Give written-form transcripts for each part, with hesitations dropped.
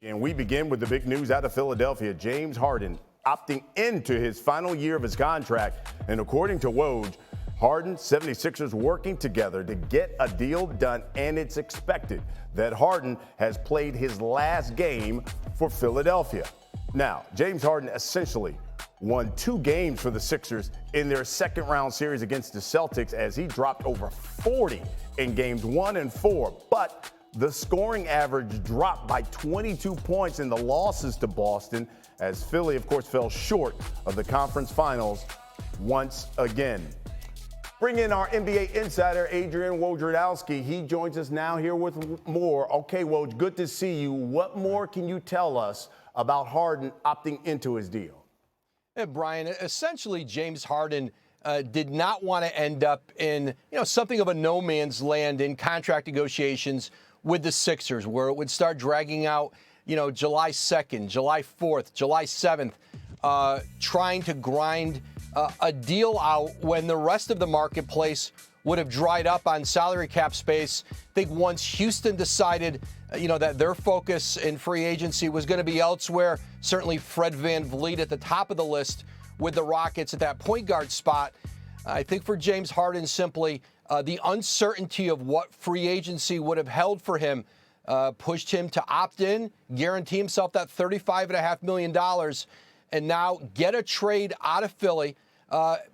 And we begin with the big news out of Philadelphia. James Harden opting into his final year of his contract. And according to Woj, Harden, 76ers working together to get a deal done. And it's expected that Harden has played his last game for Philadelphia. Now, James Harden essentially won 2 games for the Sixers in their second round series against the Celtics as he dropped over 40 in games 1 and 4. But the scoring average dropped by 22 points in the losses to Boston as Philly, of course, fell short of the conference finals once again. Bring in our NBA insider, Adrian Wojnarowski. He joins us now here with more. Okay, Woj, good to see you. What more can you tell us about Harden opting into his deal? Hey, Brian, essentially James Harden did not want to end up in something of a no man's land in contract negotiations with the Sixers, where it would start dragging out, July 2nd, July 4th, July 7th, trying to grind a deal out when the rest of the marketplace would have dried up on salary cap space. I think once Houston decided, that their focus in free agency was going to be elsewhere, certainly Fred VanVleet at the top of the list with the Rockets at that point guard spot. I think for James Harden, simply the uncertainty of what free agency would have held for him pushed him to opt in, guarantee himself that $35.5 million, and now get a trade out of Philly,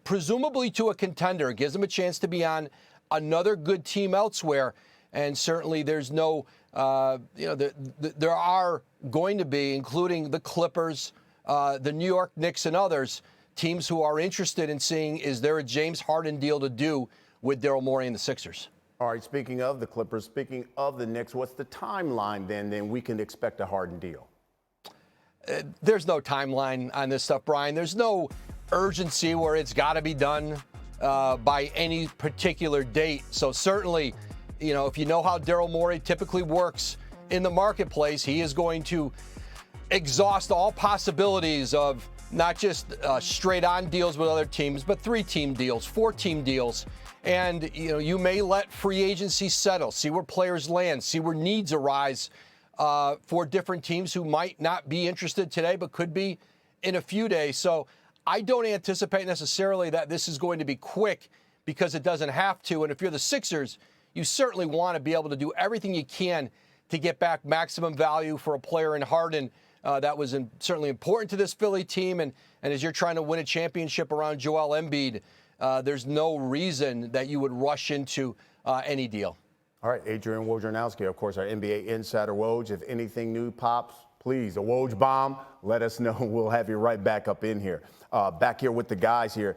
presumably to a contender. It gives him a chance to be on another good team elsewhere. And certainly there's no, there are going to be, including the Clippers, the New York Knicks and others, teams who are interested in seeing, is there a James Harden deal to do with Daryl Morey and the Sixers? All right, speaking of the Clippers, speaking of the Knicks, what's the timeline then we can expect a Harden deal? There's no timeline on this stuff, Brian. There's no urgency where it's got to be done by any particular date. So certainly, if you know how Daryl Morey typically works in the marketplace, he is going to exhaust all possibilities of not just straight-on deals with other teams, but 3-team deals, 4-team deals. And, you may let free agency settle, see where players land, see where needs arise for different teams who might not be interested today, but could be in a few days. So I don't anticipate necessarily that this is going to be quick because it doesn't have to. And if you're the Sixers, you certainly want to be able to do everything you can to get back maximum value for a player in Harden. That was certainly important to this Philly team. And as you're trying to win a championship around Joel Embiid, there's no reason that you would rush into any deal. All right, Adrian Wojnarowski, of course, our NBA insider. Woj, if anything new pops, please, a Woj bomb, let us know. We'll have you right back up in here. Back here with the guys here.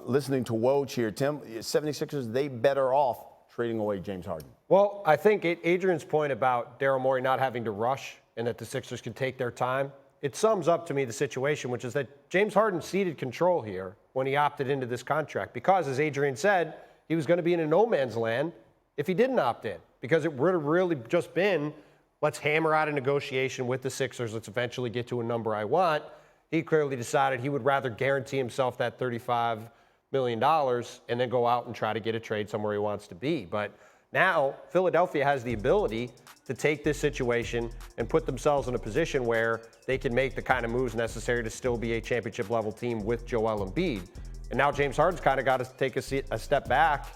Listening to Woj here, Tim, 76ers, they better off trading away James Harden. Well, I think Adrian's point about Daryl Morey not having to rush and that the Sixers can take their time, it sums up to me the situation, which is that James Harden ceded control here when he opted into this contract because, as Adrian said, he was going to be in a no man's land if he didn't opt in, because it would have really just been, let's hammer out a negotiation with the Sixers, let's eventually get to a number I want. He clearly decided he would rather guarantee himself that $35 million and then go out and try to get a trade somewhere he wants to be. But now Philadelphia has the ability to take this situation and put themselves in a position where they can make the kind of moves necessary to still be a championship-level team with Joel Embiid. And now James Harden's kind of got to take a step back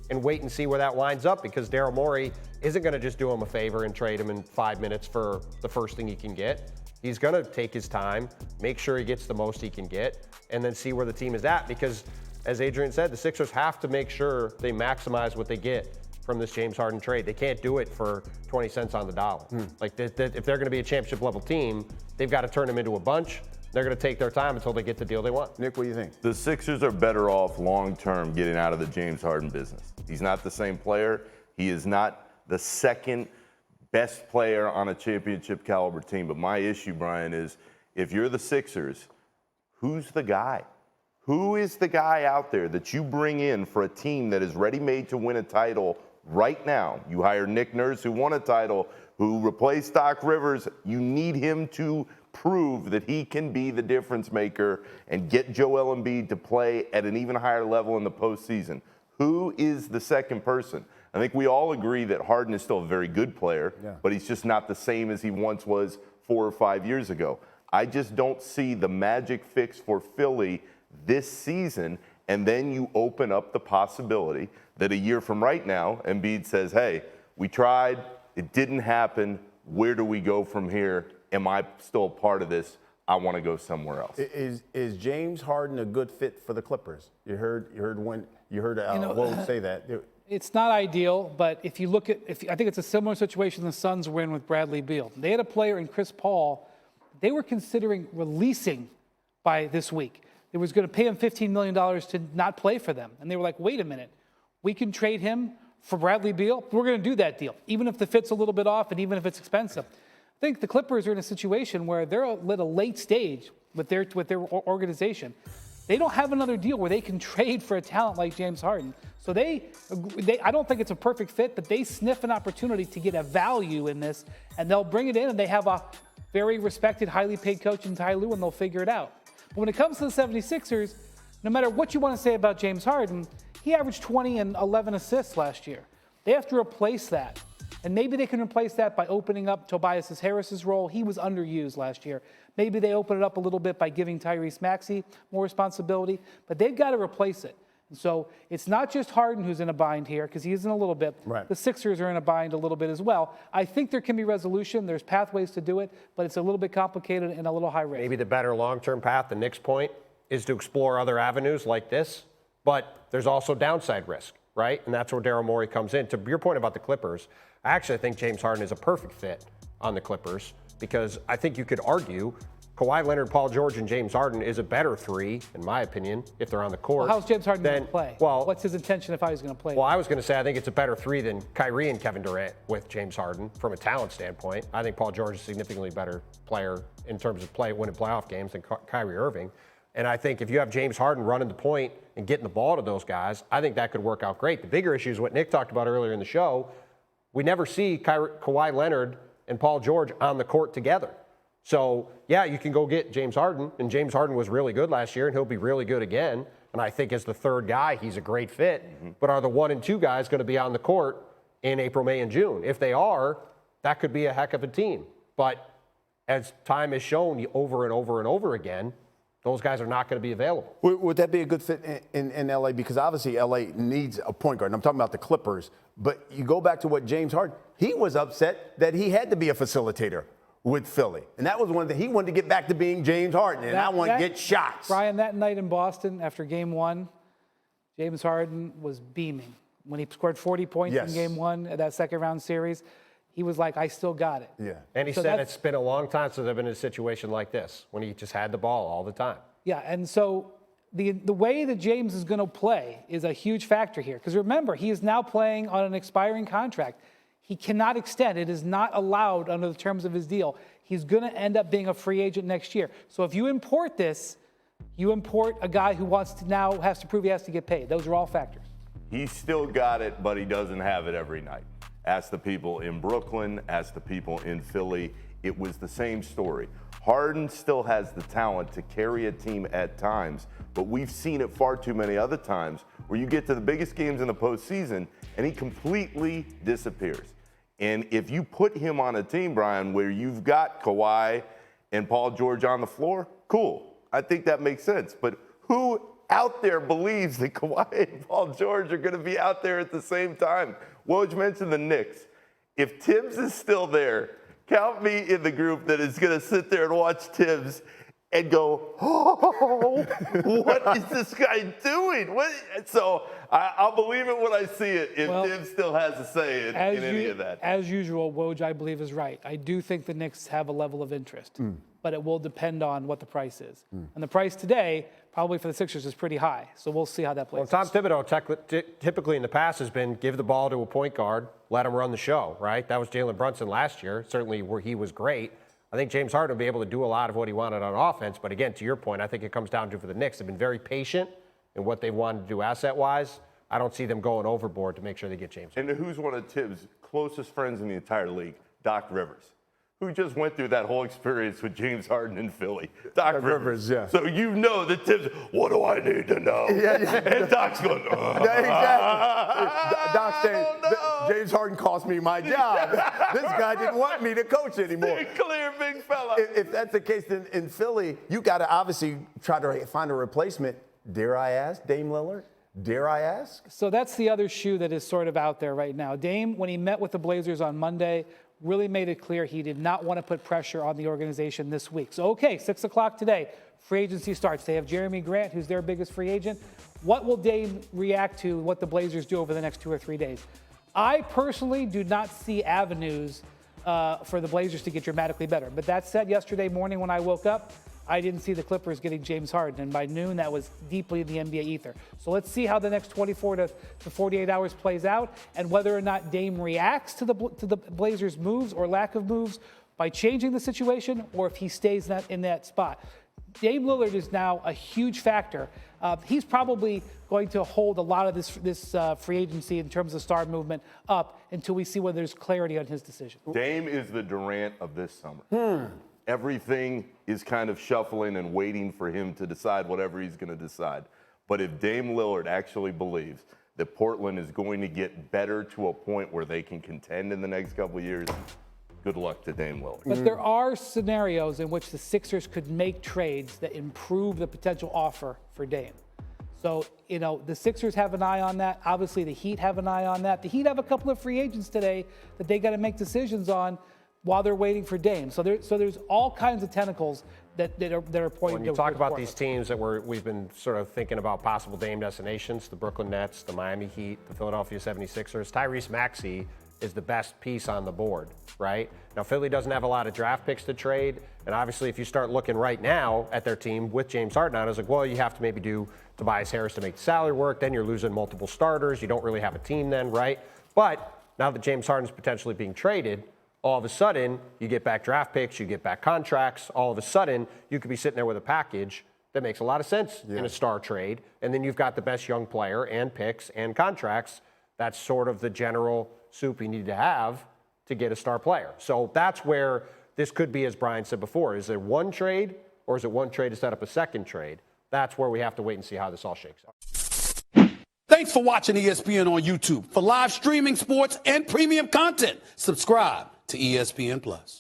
and wait and see where that winds up, because Daryl Morey isn't going to just do him a favor and trade him in 5 minutes for the first thing he can get. He's going to take his time, make sure he gets the most he can get, and then see where the team is at, because, as Adrian said, the Sixers have to make sure they maximize what they get from this James Harden trade. They can't do it for 20 cents on the dollar. Like, if they're going to be a championship-level team, they've got to turn them into a bunch. They're going to take their time until they get the deal they want. Nick, what do you think? The Sixers are better off long-term getting out of the James Harden business. He's not the same player. He is not the second best player on a championship caliber team. But my issue, Brian, is if you're the Sixers, who's the guy? Who is the guy out there that you bring in for a team that is ready-made to win a title right now? You hire Nick Nurse, who won a title, who replaced Doc Rivers. You need him to prove that he can be the difference maker and get Joel Embiid to play at an even higher level in the postseason. Who is the second person? I think we all agree that Harden is still a very good player, but he's just not the same as he once was 4 or 5 years ago. I just don't see the magic fix for Philly this season, and then you open up the possibility that a year from right now, Embiid says, hey, we tried, it didn't happen, where do we go from here? Am I still a part of this? I want to go somewhere else. Is James Harden a good fit for the Clippers? You heard Woj say that. It's not ideal, but if you look at, I think it's a similar situation the Suns were in with Bradley Beal. They had a player in Chris Paul they were considering releasing by this week. They was going to pay him $15 million to not play for them. And they were like, wait a minute, we can trade him for Bradley Beal? We're going to do that deal, even if the fit's a little bit off and even if it's expensive. I think the Clippers are in a situation where they're at a late stage with their organization. They don't have another deal where they can trade for a talent like James Harden. So I don't think it's a perfect fit, but they sniff an opportunity to get a value in this, and they'll bring it in, and they have a very respected, highly paid coach in Ty Lue, and they'll figure it out. But when it comes to the 76ers, no matter what you want to say about James Harden, he averaged 20 and 11 assists last year. They have to replace that. And maybe they can replace that by opening up Tobias Harris's role. He was underused last year. Maybe they open it up a little bit by giving Tyrese Maxey more responsibility, but they've got to replace it. And so it's not just Harden who's in a bind here, because he is in a little bit. Right. The Sixers are in a bind a little bit as well. I think there can be resolution. There's pathways to do it, but it's a little bit complicated and a little high risk. Maybe the better long-term path, the Knicks' point, is to explore other avenues like this, but there's also downside risk, right? And that's where Daryl Morey comes in. To your point about the Clippers, I actually think James Harden is a perfect fit on the Clippers, because I think you could argue Kawhi Leonard, Paul George, and James Harden is a better three, in my opinion, if they're on the court. Well, how's James Harden going to play? Well, what's his intention if I was going to play? Well, I was going to say I think it's a better three than Kyrie and Kevin Durant with James Harden from a talent standpoint. I think Paul George is a significantly better player in terms of winning playoff games than Kyrie Irving. And I think if you have James Harden running the point and getting the ball to those guys, I think that could work out great. The bigger issue is what Nick talked about earlier in the show. We never see Kawhi Leonard and Paul George on the court together. So, yeah, you can go get James Harden, and James Harden was really good last year, and he'll be really good again. And I think as the third guy, he's a great fit. Mm-hmm. But are the 1 and 2 guys going to be on the court in April, May, and June? If they are, that could be a heck of a team. But as time has shown over and over and over again, those guys are not going to be available. Would that be a good fit in L.A.? Because obviously L.A. needs a point guard. And I'm talking about the Clippers. But you go back to what James Harden, he was upset that he had to be a facilitator with Philly. And that was one that he wanted to get back to being James Harden. And I want to get shots. Brian, that night in Boston after game 1, James Harden was beaming. When he scored 40 points in game 1 of that second round series, he was like, I still got it. Yeah. And he said it's been a long time since I've been in a situation like this, when he just had the ball all the time. Yeah, and so the way that James is going to play is a huge factor here. Because remember, he is now playing on an expiring contract. He cannot extend. It is not allowed under the terms of his deal. He's going to end up being a free agent next year. So if you import this, you import a guy who has to prove he has to get paid. Those are all factors. He's still got it, but he doesn't have it every night. Ask the people in Brooklyn, ask the people in Philly. It was the same story. Harden still has the talent to carry a team at times, but we've seen it far too many other times where you get to the biggest games in the postseason and he completely disappears. And if you put him on a team, Brian, where you've got Kawhi and Paul George on the floor, cool. I think that makes sense. But who out there believes that Kawhi and Paul George are going to be out there at the same time? Woj mentioned the Knicks. If Tibbs is still there, count me in the group that is going to sit there and watch Tibbs and go, oh, what is this guy doing? So I'll believe it when I see it if Tibbs still has a say in any of that. As usual, Woj, I believe, is right. I do think the Knicks have a level of interest, but it will depend on what the price is. And the price today, probably for the Sixers, is pretty high. So we'll see how that plays. Well, Tom Thibodeau typically in the past has been give the ball to a point guard, let him run the show, right? That was Jalen Brunson last year, certainly where he was great. I think James Harden will be able to do a lot of what he wanted on offense. But again, to your point, I think it comes down to for the Knicks, they've been very patient in what they wanted to do asset-wise. I don't see them going overboard to make sure they get James Harden. And who's one of Tibbs' closest friends in the entire league? Doc Rivers, who just went through that whole experience with James Harden in Philly. Doc Rivers, yeah. So you know that Tibbs, what do I need to know? Yeah. And Doc's going, exactly. Doc's saying, James Harden cost me my job. This guy didn't want me to coach anymore. Clear, big fella. If that's the case, then in Philly, you got to obviously try to find a replacement. Dare I ask, Dame Lillard? Dare I ask? So that's the other shoe that is sort of out there right now. Dame, when he met with the Blazers on Monday, really made it clear he did not want to put pressure on the organization this week. So, okay, 6 o'clock today, free agency starts. They have Jeremy Grant, who's their biggest free agent. What will Dame react to what the Blazers do over the next 2 or 3 days? I personally do not see avenues for the Blazers to get dramatically better. But that said, yesterday morning when I woke up, I didn't see the Clippers getting James Harden. And by noon, that was deeply in the NBA ether. So let's see how the next 24 to 48 hours plays out and whether or not Dame reacts to the Blazers' moves or lack of moves by changing the situation or if he stays in that spot. Dame Lillard is now a huge factor. He's probably going to hold a lot of this free agency in terms of star movement up until we see whether there's clarity on his decision. Dame is the Durant of this summer. Everything is kind of shuffling and waiting for him to decide whatever he's going to decide. But if Dame Lillard actually believes that Portland is going to get better to a point where they can contend in the next couple of years, good luck to Dame Lillard. But there are scenarios in which the Sixers could make trades that improve the potential offer for Dame. So, the Sixers have an eye on that. Obviously, the Heat have an eye on that. The Heat have a couple of free agents today that they got to make decisions on while they're waiting for Dame. So there's all kinds of tentacles that are pointing. When you talk about these teams that we've been sort of thinking about possible Dame destinations, the Brooklyn Nets, the Miami Heat, the Philadelphia 76ers, Tyrese Maxey is the best piece on the board, right? Now, Philly doesn't have a lot of draft picks to trade, and obviously if you start looking right now at their team with James Harden on, it's like, well, you have to maybe do Tobias Harris to make the salary work, then you're losing multiple starters, you don't really have a team then, right? But now that James Harden's potentially being traded, all of a sudden, you get back draft picks, you get back contracts. All of a sudden, you could be sitting there with a package that makes a lot of sense in a star trade. And then you've got the best young player and picks and contracts. That's sort of the general soup you need to have to get a star player. So that's where this could be, as Brian said before. Is there one trade or is it one trade to set up a second trade? That's where we have to wait and see how this all shakes out. Thanks for watching ESPN on YouTube. For live streaming, sports, and premium content, subscribe to ESPN+.